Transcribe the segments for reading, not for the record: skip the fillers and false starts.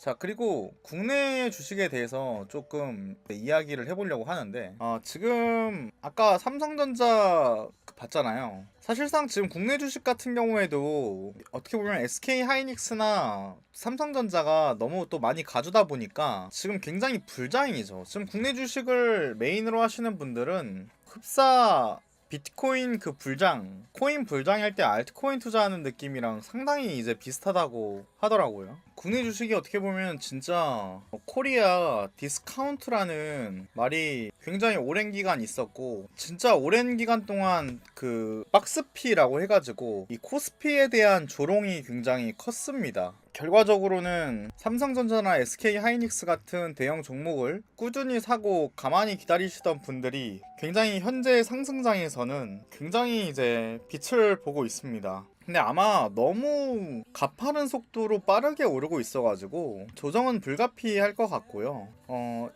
자, 그리고 국내 주식에 대해서 조금 이야기를 해보려고 하는데, 지금 아까 삼성전자 봤잖아요. 사실상 지금 국내 주식 같은 경우에도 어떻게 보면 SK 하이닉스나 삼성전자가 너무 또 많이 가져다 보니까 지금 굉장히 불장이죠. 지금 국내 주식을 메인으로 하시는 분들은 흡사 비트코인 그 불장, 코인 불장할 때 알트코인 투자하는 느낌이랑 상당히 이제 비슷하다고 하더라고요. 국내 주식이 어떻게 보면 진짜 코리아 디스카운트라는 말이 굉장히 오랜 기간 있었고, 진짜 오랜 기간 동안 그 박스피라고 해가지고 이 코스피에 대한 조롱이 굉장히 컸습니다. 결과적으로는 삼성전자나 SK 하이닉스 같은 대형 종목을 꾸준히 사고 가만히 기다리시던 분들이 굉장히 현재 상승장에서는 굉장히 이제 빛을 보고 있습니다. 근데 아마 너무 가파른 속도로 빠르게 오르고 있어가지고 조정은 불가피할 것 같고요.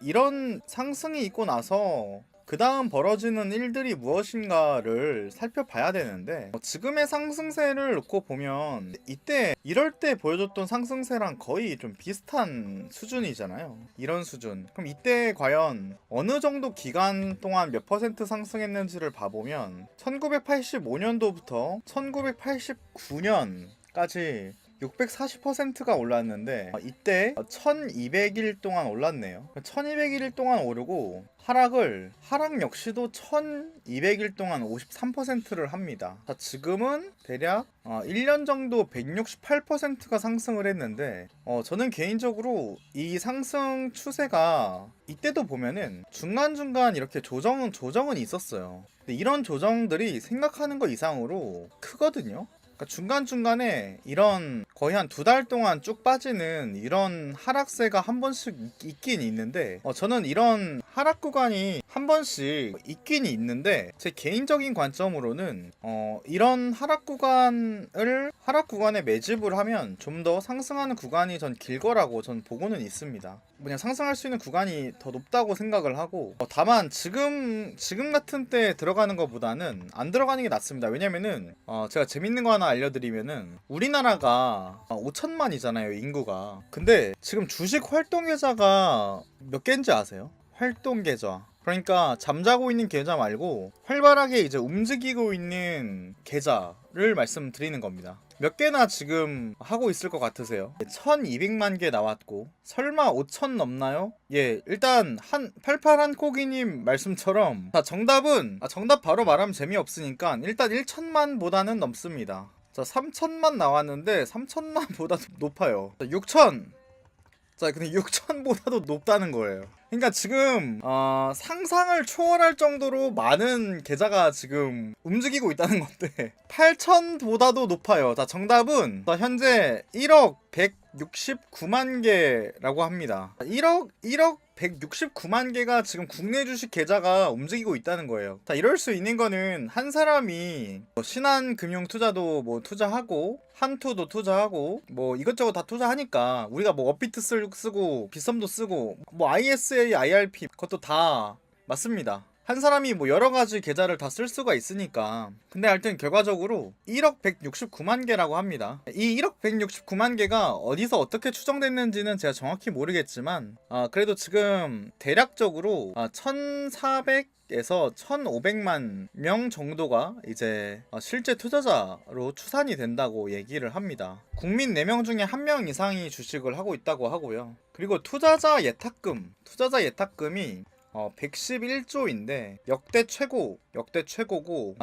이런 상승이 있고 나서 그 다음 벌어지는 일들이 무엇인가를 살펴봐야 되는데, 지금의 상승세를 놓고 보면 이럴 때 보여줬던 상승세랑 거의 좀 비슷한 수준이잖아요. 이런 수준. 그럼 이때 과연 어느 정도 기간 동안 몇 퍼센트 상승했는지를 봐보면 1985년도부터 1989년까지 640%가 올랐는데, 이때 1200일 동안 올랐네요. 1200일 동안 오르고 하락 역시도 1200일 동안 53%를 합니다. 자, 지금은 대략 1년 정도 168%가 상승을 했는데, 저는 개인적으로 이 상승 추세가 이때도 보면은 중간중간 이렇게 조정은 있었어요. 근데 이런 조정들이 생각하는 것 이상으로 크거든요. 그러니까 중간중간에 이런 거의 한 2달 동안 쭉 빠지는 이런 하락세가 한 번씩 있긴 있는데, 저는 이런 하락 구간이 한 번씩 있긴 있는데, 제 개인적인 관점으로는 이런 하락 구간에 매집을 하면 좀 더 상승하는 구간이 전 길거라고 전 보고는 있습니다. 그냥 상승할 수 있는 구간이 더 높다고 생각을 하고, 다만 지금 같은 때 들어가는 것보다는 안 들어가는 게 낫습니다. 왜냐면은 제가 재밌는 거 하나 알려드리면은, 우리나라가 5천만이잖아요, 인구가. 근데 지금 주식 활동 계좌가 몇 개인지 아세요? 활동 계좌. 그러니까 잠자고 있는 계좌 말고 활발하게 이제 움직이고 있는 계좌를 말씀드리는 겁니다. 몇 개나 지금 하고 있을 것 같으세요? 1200만 개 나왔고, 설마 5000 넘나요? 예, 일단 팔팔한 코기님 말씀처럼, 자, 정답 바로 말하면 재미없으니까 일단 1000만 보다는 넘습니다. 자, 3000만 나왔는데 3000만 보다 높아요. 6000. 자, 근데 6000보다도 높다는 거예요. 그러니까 지금 상상을 초월할 정도로 많은 계좌가 지금 움직이고 있다는 건데 8000보다도 높아요. 자, 정답은 현재 1억 169만 개라고 합니다. 1억 169만 개가 지금 국내 주식 계좌가 움직이고 있다는 거예요. 자, 이럴 수 있는 거는 한 사람이 신한금융투자도 뭐 투자하고, 한투도 투자하고, 뭐 이것저것 다 투자하니까, 우리가 뭐 업비트 쓰고 빗썸도 쓰고 뭐 ISA, IRP 그것도 다 맞습니다. 한 사람이 뭐 여러 가지 계좌를 다 쓸 수가 있으니까. 근데 하여튼 결과적으로 1억 169만 개라고 합니다. 이 1억 169만 개가 어디서 어떻게 추정됐는지는 제가 정확히 모르겠지만, 그래도 지금 대략적으로 1400에서 1500만 명 정도가 이제 실제 투자자로 추산이 된다고 얘기를 합니다. 국민 4명 중에 1명 이상이 주식을 하고 있다고 하고요. 그리고 투자자 예탁금이 111조인데 역대 최고고,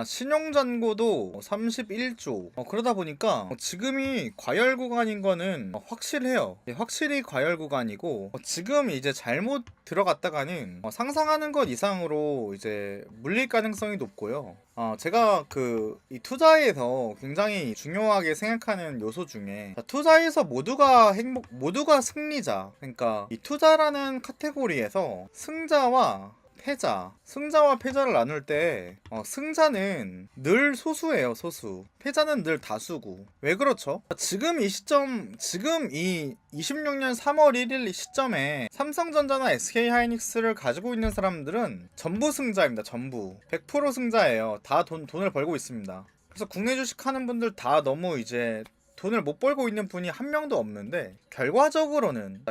신용잔고도 31조. 그러다 보니까 지금이 과열 구간인 거는 확실해요. 확실히 과열 구간이고, 지금 이제 잘못 들어갔다가는 상상하는 것 이상으로 이제 물릴 가능성이 높고요. 제가 이 투자에서 굉장히 중요하게 생각하는 요소 중에, 투자에서 모두가 승리자. 그러니까 이 투자라는 카테고리에서 승자와 패자를 나눌 때 승자는 늘 소수예요, 소수. 패자는 늘 다수고. 왜 그렇죠? 지금 이 26년 3월 1일 이 시점에 삼성전자나 SK하이닉스를 가지고 있는 사람들은 전부 승자입니다. 전부 100% 승자예요. 다 돈을 벌고 있습니다. 그래서 국내 주식 하는 분들 다 너무 이제 돈을 못 벌고 있는 분이 한 명도 없는데 결과적으로는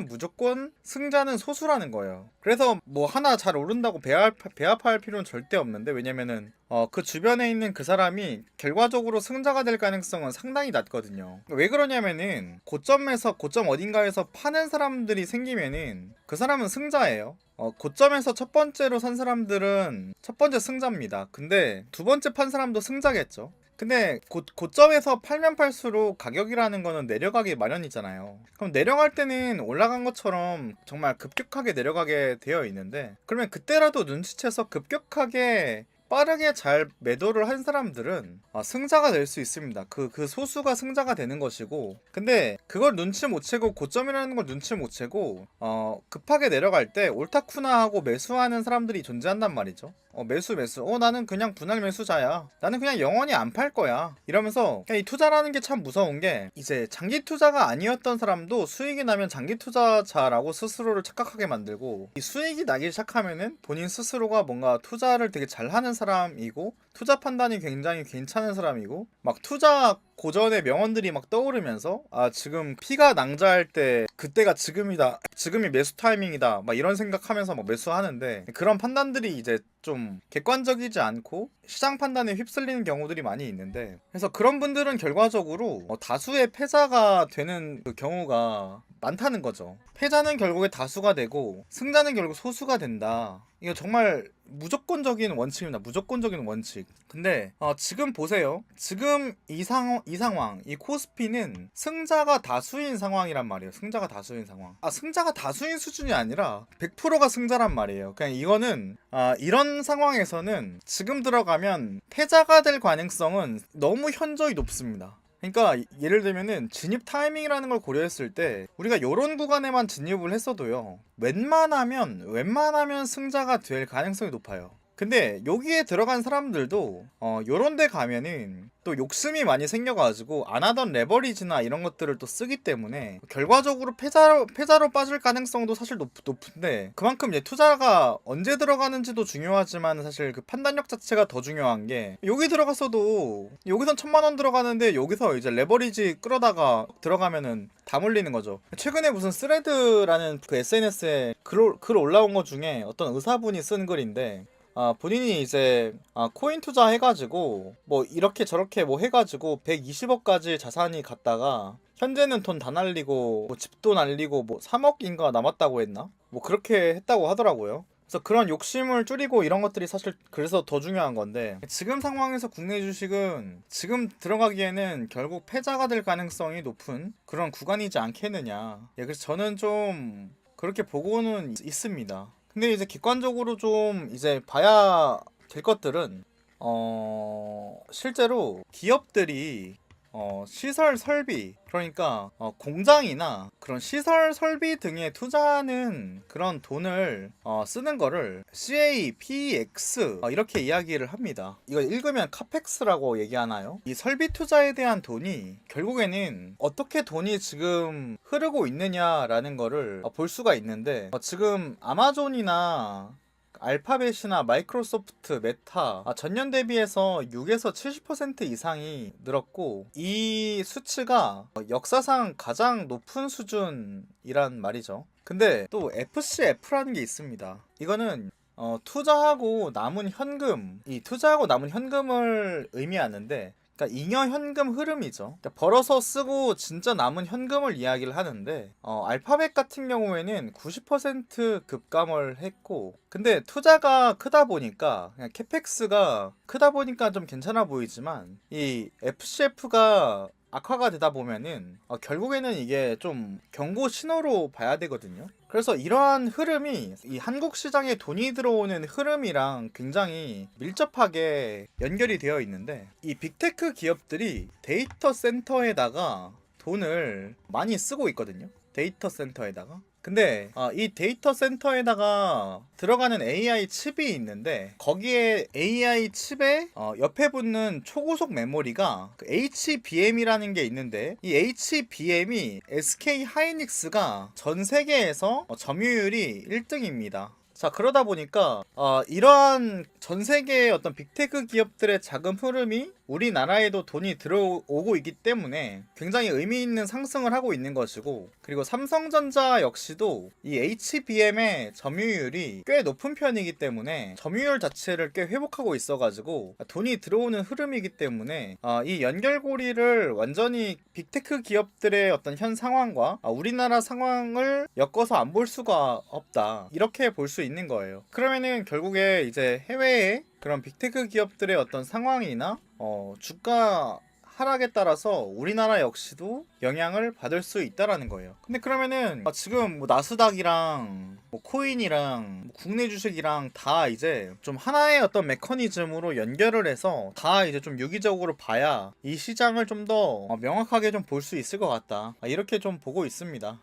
무조건 승자는 소수라는 거예요. 그래서 뭐 하나 잘 오른다고 배합할 필요는 절대 없는데, 왜냐면은 그 주변에 있는 그 사람이 결과적으로 승자가 될 가능성은 상당히 낮거든요. 왜 그러냐면은 고점 어딘가에서 파는 사람들이 생기면은 그 사람은 승자예요. 고점에서 첫 번째로 산 사람들은 첫 번째 승자입니다. 근데 두 번째 판 사람도 승자겠죠. 근데 고점에서 팔면 팔수록 가격이라는 거는 내려가기 마련이잖아요. 그럼 내려갈 때는 올라간 것처럼 정말 급격하게 내려가게 되어 있는데, 그러면 그때라도 눈치채서 급격하게 빠르게 잘 매도를 한 사람들은 승자가 될 수 있습니다. 그 소수가 승자가 되는 것이고, 근데 그걸 눈치 못 채고, 고점이라는 걸 눈치 못 채고 급하게 내려갈 때 옳다쿠나 하고 매수하는 사람들이 존재한단 말이죠. 매수 나는 그냥 분할 매수자야, 나는 그냥 영원히 안 팔 거야, 이러면서 그냥 이 투자라는 게 참 무서운 게, 이제 장기 투자가 아니었던 사람도 수익이 나면 장기 투자자라고 스스로를 착각하게 만들고, 이 수익이 나기 시작하면은 본인 스스로가 뭔가 투자를 되게 잘하는 사람이고 투자 판단이 굉장히 괜찮은 사람이고, 막 투자 고전의 명언들이 막 떠오르면서 지금 피가 낭자할 때 그때가 지금이다, 지금이 매수 타이밍이다, 막 이런 생각하면서 막 매수하는데, 그런 판단들이 이제 좀 객관적이지 않고 시장 판단에 휩쓸리는 경우들이 많이 있는데, 그래서 그런 분들은 결과적으로 다수의 패자가 되는 그 경우가 많다는 거죠. 패자는 결국에 다수가 되고 승자는 결국 소수가 된다. 이거 정말 무조건적인 원칙입니다. 무조건적인 원칙. 근데 지금 보세요. 지금 이 상황, 이 코스피는 승자가 다수인 상황이란 말이에요. 승자가 다수인 상황. 승자가 다수인 수준이 아니라 100%가 승자란 말이에요. 그냥 이거는 이런 상황에서는 지금 들어가면 패자가 될 가능성은 너무 현저히 높습니다. 그러니까 예를 들면은 진입 타이밍이라는 걸 고려했을 때 우리가 요런 구간에만 진입을 했어도요, 웬만하면 승자가 될 가능성이 높아요. 근데 여기에 들어간 사람들도 요런 데 가면은 또 욕심이 많이 생겨가지고 안 하던 레버리지나 이런 것들을 또 쓰기 때문에 결과적으로 패자로 빠질 가능성도 사실 높은데, 그만큼 이제 투자가 언제 들어가는지도 중요하지만 사실 그 판단력 자체가 더 중요한 게, 여기 들어갔어도 여기선 1000만원 들어가는데 여기서 이제 레버리지 끌어다가 들어가면은 다 물리는 거죠. 최근에 무슨 스레드라는 그 SNS에 글 올라온 것 중에 어떤 의사분이 쓴 글인데, 본인이 이제 코인 투자 해가지고 뭐 이렇게 저렇게 뭐 해가지고 120억까지 자산이 갔다가 현재는 돈 다 날리고 뭐 집도 날리고 뭐 3억인가 남았다고 했나? 뭐 그렇게 했다고 하더라고요. 그래서 그런 욕심을 줄이고 이런 것들이 사실 그래서 더 중요한 건데, 지금 상황에서 국내 주식은 지금 들어가기에는 결국 패자가 될 가능성이 높은 그런 구간이지 않겠느냐. 그래서 저는 좀 그렇게 보고는 있습니다. 근데 이제 객관적으로 좀 이제 봐야 될 것들은 실제로 기업들이 시설 설비, 그러니까 공장이나 그런 시설 설비 등에 투자하는 그런 돈을 쓰는 거를 CAPEX 이렇게 이야기를 합니다. 이거 읽으면 카펙스라고 얘기하나요? 이 설비 투자에 대한 돈이 결국에는 어떻게 돈이 지금 흐르고 있느냐라는 거를 볼 수가 있는데, 지금 아마존이나 알파벳이나 마이크로소프트, 메타 전년 대비해서 6에서 70% 이상이 늘었고, 이 수치가 역사상 가장 높은 수준이란 말이죠. 근데 또 FCF라는 게 있습니다. 이거는 투자하고 남은 현금을 의미하는데, 그러니까 잉여 현금 흐름이죠. 그러니까 벌어서 쓰고 진짜 남은 현금을 이야기를 하는데, 알파벳 같은 경우에는 90% 급감을 했고, 근데 투자가 크다 보니까 그냥 캐펙스가 크다 보니까 좀 괜찮아 보이지만, 이 FCF가 악화가 되다 보면은 결국에는 이게 좀 경고 신호로 봐야 되거든요. 그래서 이러한 흐름이 이 한국 시장에 돈이 들어오는 흐름이랑 굉장히 밀접하게 연결이 되어 있는데, 이 빅테크 기업들이 데이터 센터에다가 돈을 많이 쓰고 있거든요. 데이터 센터에다가. 근데 이 데이터 센터에다가 들어가는 AI 칩이 있는데, 거기에 AI 칩에 옆에 붙는 초고속 메모리가 그 HBM이라는 게 있는데, 이 HBM이 SK 하이닉스가 전 세계에서 점유율이 1등입니다. 자, 그러다 보니까 이러한 전 세계의 어떤 빅테크 기업들의 자금 흐름이 우리나라에도 돈이 들어오고 있기 때문에 굉장히 의미 있는 상승을 하고 있는 것이고, 그리고 삼성전자 역시도 이 HBM의 점유율이 꽤 높은 편이기 때문에 점유율 자체를 꽤 회복하고 있어가지고 돈이 들어오는 흐름이기 때문에 이 연결고리를 완전히 빅테크 기업들의 어떤 현 상황과 우리나라 상황을 엮어서 안 볼 수가 없다, 이렇게 볼 수 있는 거예요. 그러면은 결국에 이제 해외의 그런 빅테크 기업들의 어떤 상황이나 주가 하락에 따라서 우리나라 역시도 영향을 받을 수 있다라는 거예요. 근데 그러면은 지금 뭐 나스닥이랑 뭐 코인이랑 뭐 국내 주식이랑 다 이제 좀 하나의 어떤 메커니즘으로 연결을 해서 다 이제 좀 유기적으로 봐야 이 시장을 좀 더 명확하게 좀 볼 수 있을 것 같다, 이렇게 좀 보고 있습니다.